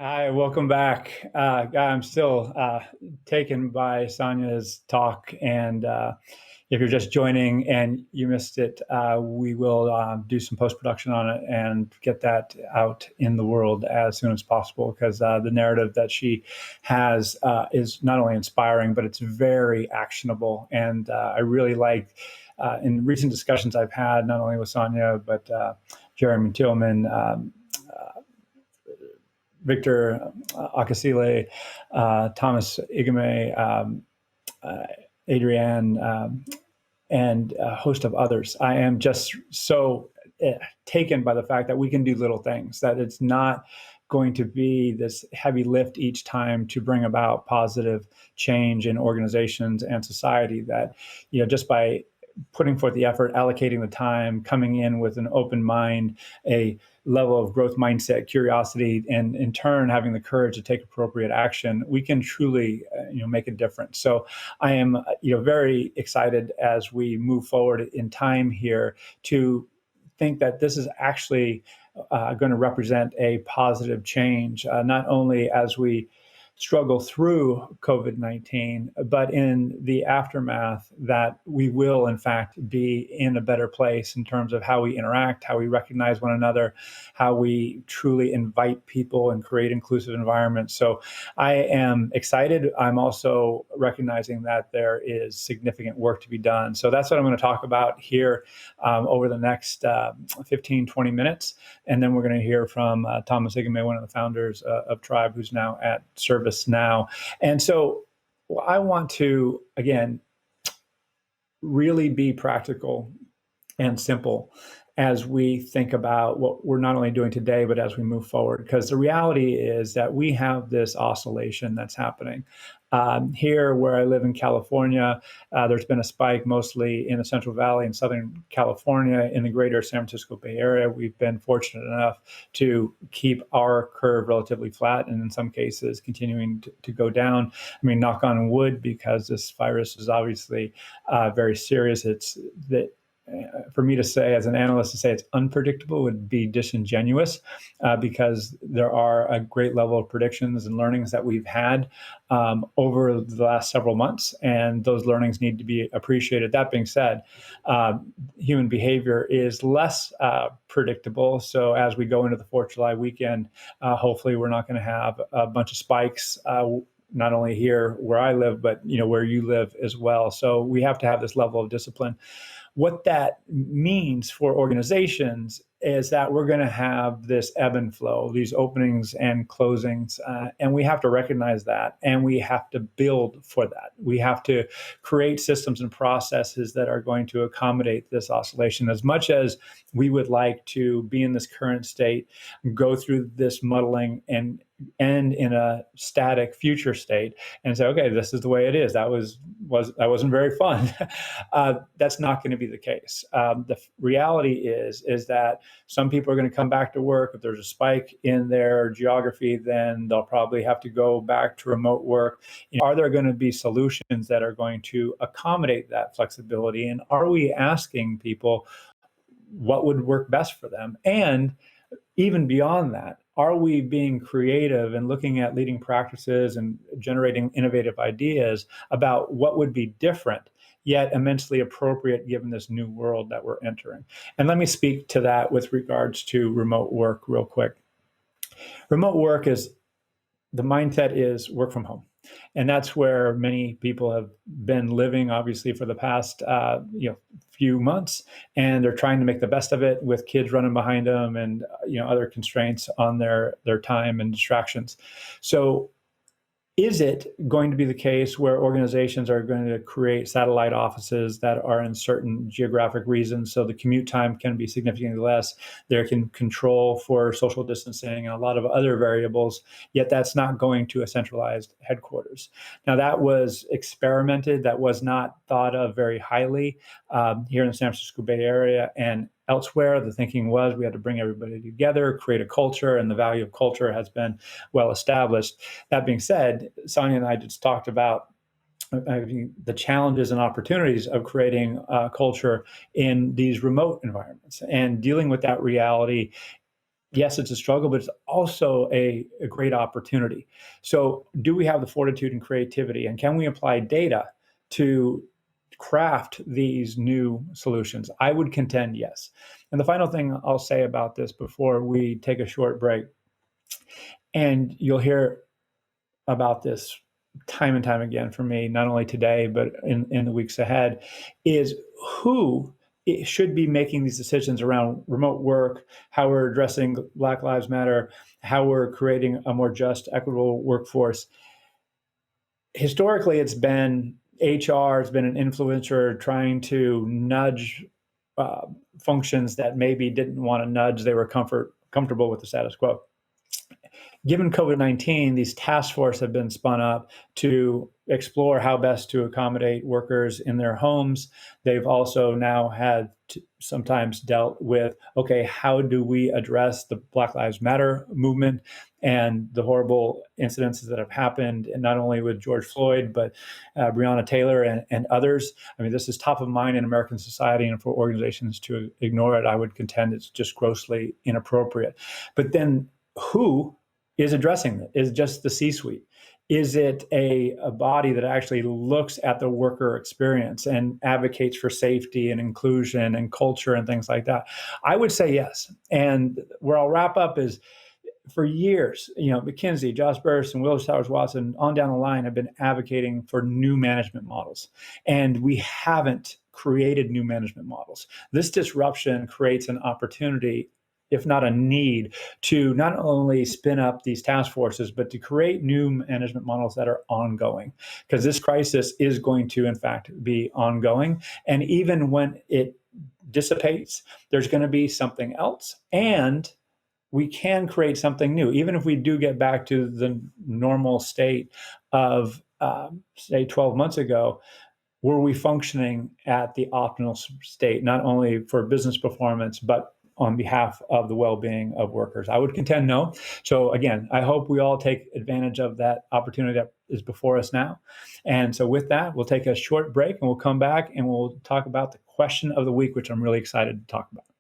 Hi, welcome back. I'm still taken by Sonia's talk, and if you're just joining and you missed it, we will do some post-production on it and get that out in the world as soon as possible, because the narrative that she has is not only inspiring, but it's very actionable. And I really like, in recent discussions I've had, not only with Sonia, but Jeremy Tillman, Victor Akasile, Thomas Igame, uh, Adrienne, and a host of others. I am just so taken by the fact that we can do little things, that it's not going to be this heavy lift each time to bring about positive change in organizations and society, that, just by putting forth the effort, allocating the time, coming in with an open mind, a level of growth mindset, curiosity, and in turn having the courage to take appropriate action, we can truly, make a difference. So I am, very excited as we move forward in time here to think that this is actually going to represent a positive change, not only as we struggle through COVID-19, but in the aftermath, that we will, in fact, be in a better place in terms of how we interact, how we recognize one another, how we truly invite people and create inclusive environments. So I am excited. I'm also recognizing that there is significant work to be done. So that's what I'm going to talk about here over the next 15, 20 minutes. And then we're going to hear from Thomas Igame, one of the founders of Tribe, who's now at Service Now. And so I want to, again, really be practical and simple as we think about what we're not only doing today, but as we move forward. Because the reality is that we have this oscillation that's happening. Here, where I live in California, there's been a spike mostly in the Central Valley and Southern California. In the greater San Francisco Bay Area, we've been fortunate enough to keep our curve relatively flat, and in some cases continuing to go down. I mean, knock on wood, because this virus is obviously very serious. It's that, for me to say, as an analyst, to say it's unpredictable would be disingenuous, because there are a great level of predictions and learnings that we've had over the last several months, and those learnings need to be appreciated. That being said, human behavior is less predictable. So as we go into the 4th of July weekend, hopefully we're not going to have a bunch of spikes, not only here where I live, but where you live as well. So we have to have this level of discipline. What that means for organizations is that we're going to have this ebb and flow, these openings and closings, and we have to recognize that, and we have to build for that. We have to create systems and processes that are going to accommodate this oscillation. As much as we would like to be in this current state, go through this muddling, and end in a static future state and say, okay, this is the way it is. That wasn't very fun. That's not going to be the case. The reality is that some people are going to come back to work. If there's a spike in their geography, then they'll probably have to go back to remote work. Are there going to be solutions that are going to accommodate that flexibility? And are we asking people what would work best for them? And even beyond that, are we being creative and looking at leading practices and generating innovative ideas about what would be different, yet immensely appropriate given this new world that we're entering? And let me speak to that with regards to remote work real quick. Remote work the mindset is work from home. And that's where many people have been living, obviously, for the past few months, and they're trying to make the best of it with kids running behind them and other constraints on their time and distractions. So is it going to be the case where organizations are going to create satellite offices that are in certain geographic regions so the commute time can be significantly less? There can control for social distancing and a lot of other variables, yet that's not going to a centralized headquarters. Now, that was experimented. That was not thought of very highly here in the San Francisco Bay Area and elsewhere. The thinking was we had to bring everybody together, create a culture, and the value of culture has been well established. That being said, Sonia and I just talked about the challenges and opportunities of creating culture in these remote environments and dealing with that reality yes, it's a struggle, but it's also a great opportunity. So do we have the fortitude and creativity, and can we apply data to craft these new solutions? I would contend yes. And the final thing I'll say about this before we take a short break, and you'll hear about this time and time again from me, not only today, but in the weeks ahead, is who should be making these decisions around remote work, how we're addressing Black Lives Matter, how we're creating a more just, equitable workforce. Historically, it's been HR has been an influencer trying to nudge uh, functions that maybe didn't want to nudge. They were comfortable with the status quo. Given COVID-19, these task forces have been spun up to explore how best to accommodate workers in their homes. They've also now had to sometimes dealt with, okay, how do we address the Black Lives Matter movement and the horrible incidences that have happened, and not only with George Floyd, but Breonna Taylor and others. I mean, this is top of mind in American society, and for organizations to ignore it, I would contend it's just grossly inappropriate. But then who is addressing it? Is just the C-suite? Is it a body that actually looks at the worker experience and advocates for safety and inclusion and culture and things like that? I would say yes. And where I'll wrap up is, for years, McKinsey, Josh Burris, and Willis Towers Watson, on down the line, have been advocating for new management models. And we haven't created new management models. This disruption creates an opportunity, if not a need, to not only spin up these task forces, but to create new management models that are ongoing. Because this crisis is going to, in fact, be ongoing. And even when it dissipates, there's going to be something else. And we can create something new, even if we do get back to the normal state of, say, 12 months ago. Were we functioning at the optimal state, not only for business performance, but on behalf of the well-being of workers? I would contend no. So again, I hope we all take advantage of that opportunity that is before us now. And so with that, we'll take a short break and we'll come back and we'll talk about the question of the week, which I'm really excited to talk about.